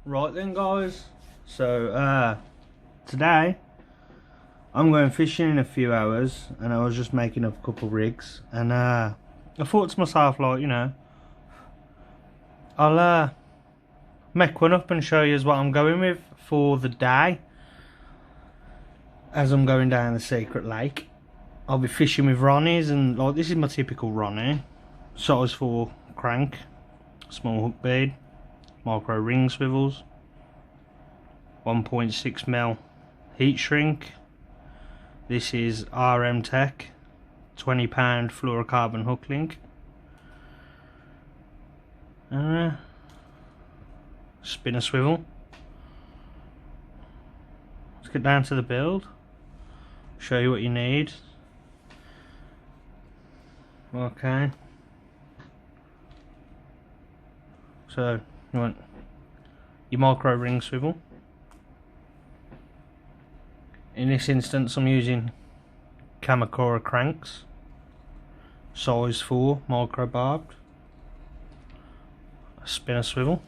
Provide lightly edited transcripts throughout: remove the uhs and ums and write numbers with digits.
Right then guys, so today I'm going fishing in a few hours and I was just making up a couple rigs and I thought to myself, like, you know, I'll make one up and show you what I'm going with for the day as I'm going down the secret lake. I'll be fishing with Ronnies, and like, this is my typical Ronnie, size 4 crank, small hook bead, micro ring swivels, 1.6mm heat shrink. This is RM Tech £20 fluorocarbon hook link, spinner swivel. Let's get down to the build, show you what you need. Okay, so you want your micro ring swivel. In this instance I'm using Kamakura cranks, size 4 micro barbed, a spinner swivel,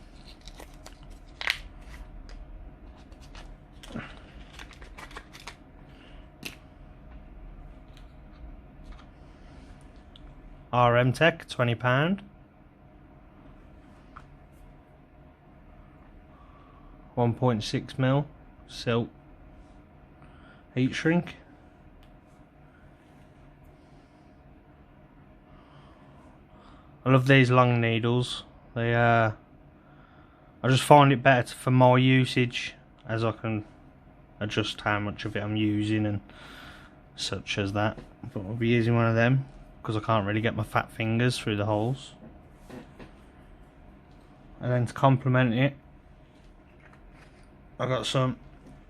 RM Tech £20, 1.6mm silk heat shrink, I love these long needles. They I just find it better for my usage, as I can adjust how much of it I'm using and such as that. But I'll be using one of them because I can't really get my fat fingers through the holes. And then to complement it, I got some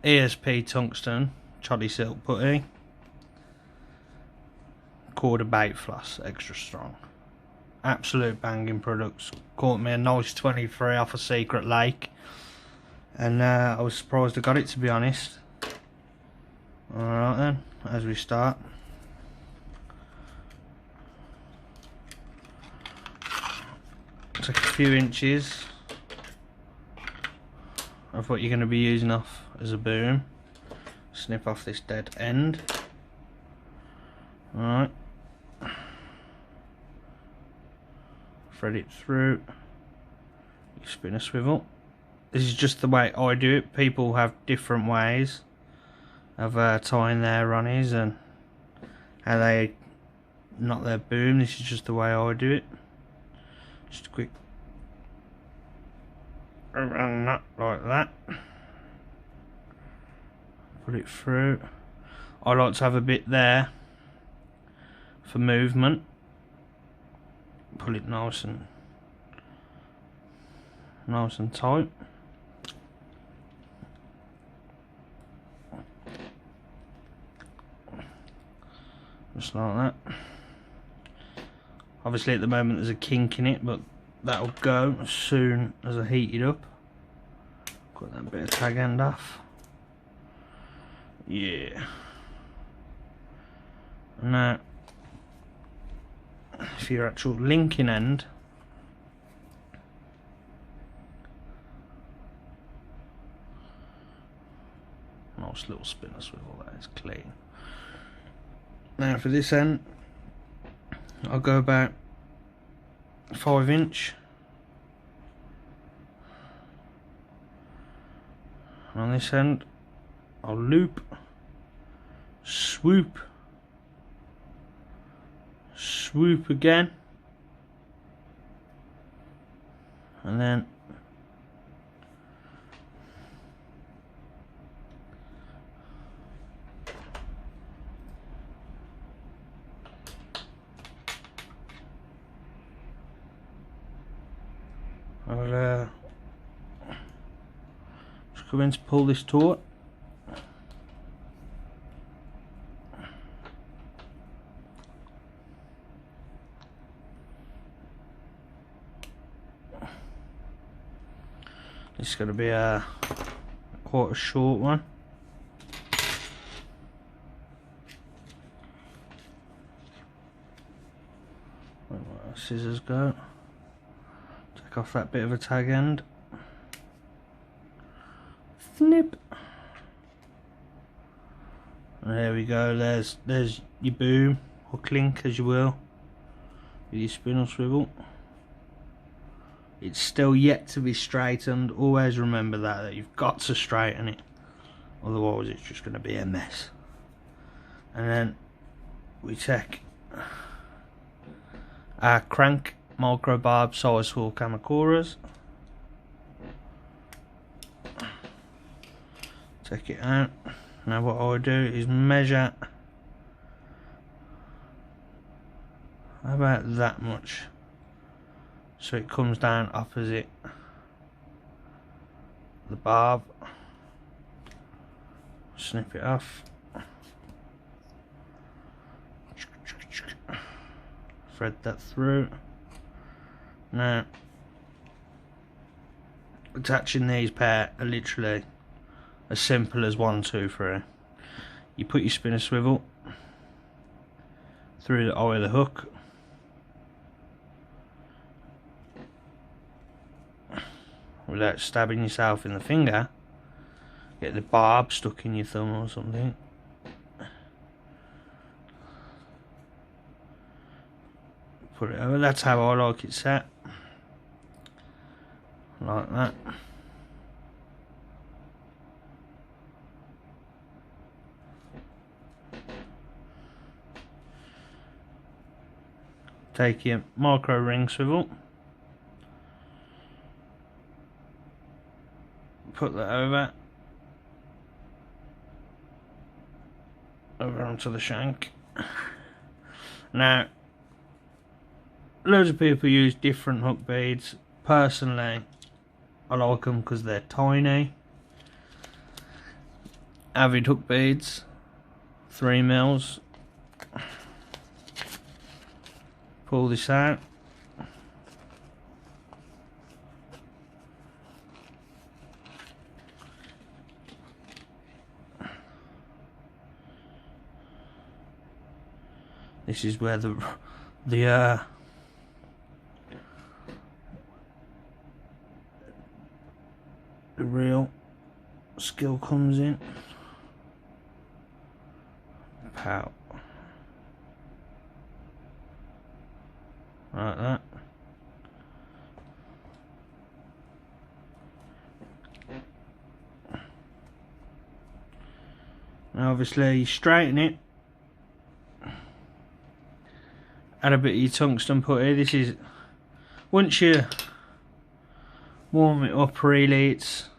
ESP tungsten choddy silk putty, quarter bait floss extra strong. Absolute banging products. Caught me a nice 23 off a secret lake, and I was surprised I got it, to be honest. Alright then, as we start, take a few inches of what you're going to be using off as a boom. Snip off this dead end. Alright, thread it through. You spin a swivel. This is just the way I do it. People have different ways of tying their Ronnies and how they knot their boom. This is just the way I do it. Just a quick around that, like that. Put it through. I like to have a bit there for movement. Pull it nice and tight. Just like that. Obviously at the moment there's a kink in it, but that'll go as soon as I heat it up. Got that bit of tag end off. Yeah. Now, for your actual linking end, nice little spinner swivel, that is clean. Now for this end, I'll go about 5 inch. And on this end, I'll loop, swoop, swoop again, and then I'll just go in to pull this taut. This is going to be quite a short one. Where my scissors go. Take off that bit of a tag end. snip. There we go, there's your boom, hook link as you will, with your spinel swivel. It's still yet to be straightened, always remember that you've got to straighten it, otherwise it's just going to be a mess. And then we take our crank micro barb size 4 Kamakuras, take it out. Now what I do is measure about that much, so it comes down opposite the barb. Snip it off, thread that through. Now attaching these pair are literally as simple as 1, 2, 3. You put your spinner swivel through the eye of the hook, without stabbing yourself in the finger. Get the barb stuck in your thumb or something. Put it over. That's how I like it set, like that. Take your micro ring swivel, put that over onto the shank. Now, loads of people use different hook beads. Personally, I like them because they're tiny. Avid hook beads, 3mm. Pull this out. This is where the real skill comes in. Pow. Like that. Now obviously you straighten it. Add a bit of your tungsten putty. This is, once you warm it up really, it's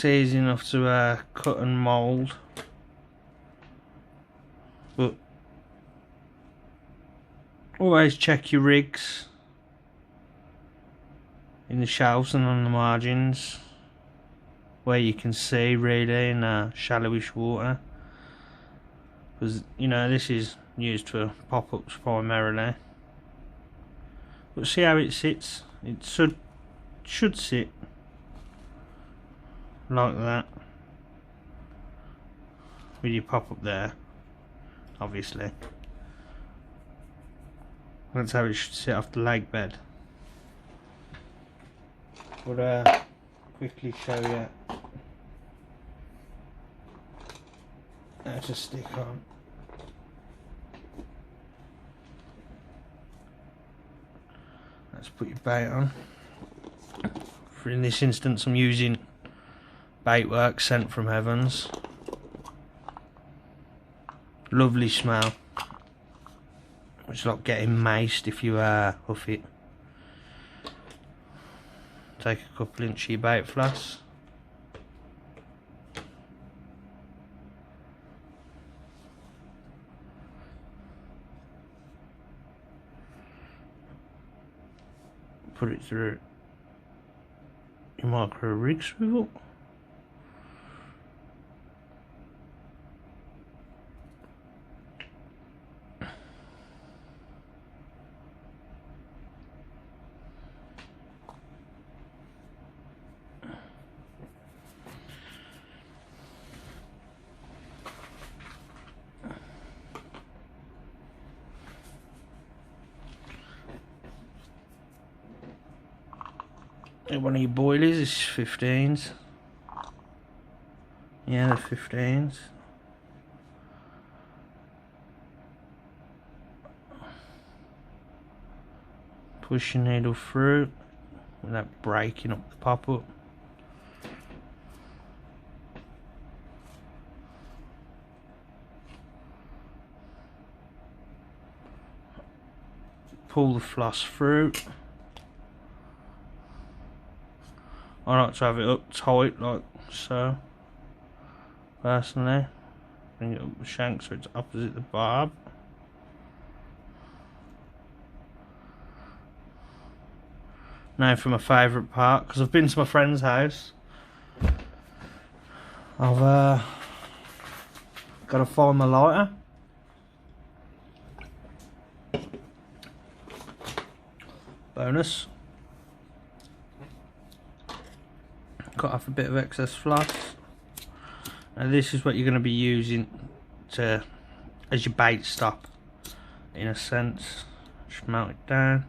easy enough to cut and mould. But always check your rigs in the shelves and on the margins where you can see really in shallowish water, because you know this is used for pop-ups primarily. But see how it sits. It should sit like that with your pop-up there, obviously. That's how it should sit off the leg bed. But quickly show you how to stick on. Let's put your bait on. For in this instance I'm using Baitworks sent from Heavens. Lovely smell. It's like getting maced if you hoof it. Take a couple inch of your bait floss. Put it through your micro rig swivel. One of your boilies is 15s. Yeah, they're 15s. Push your needle through without breaking up the pop-up. Pull the floss through. I like to have it up tight like so, personally. Bring it up the shank so it's opposite the barb. Now for my favourite part, because I've been to my friend's house. I've got to find my lighter. Bonus. Cut off a bit of excess floss. Now this is what you're going to be using to as your bait stop, in a sense. Just melt it down.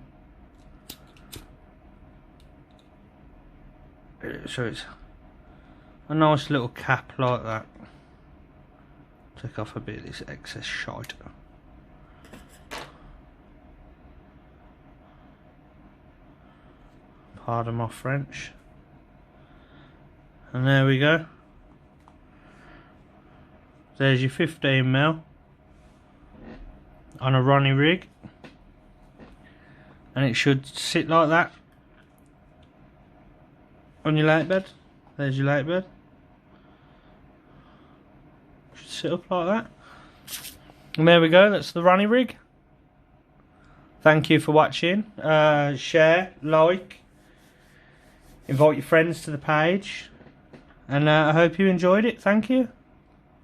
So it's a nice little cap like that. Take off a bit of this excess shite. Pardon my French. And there we go. There's your 15mm on a Ronnie rig. And it should sit like that on your light bed. There's your light bed. Should sit up like that. And there we go, that's the Ronnie rig. Thank you for watching. Share, like, invite your friends to the page. And I hope you enjoyed it. Thank you.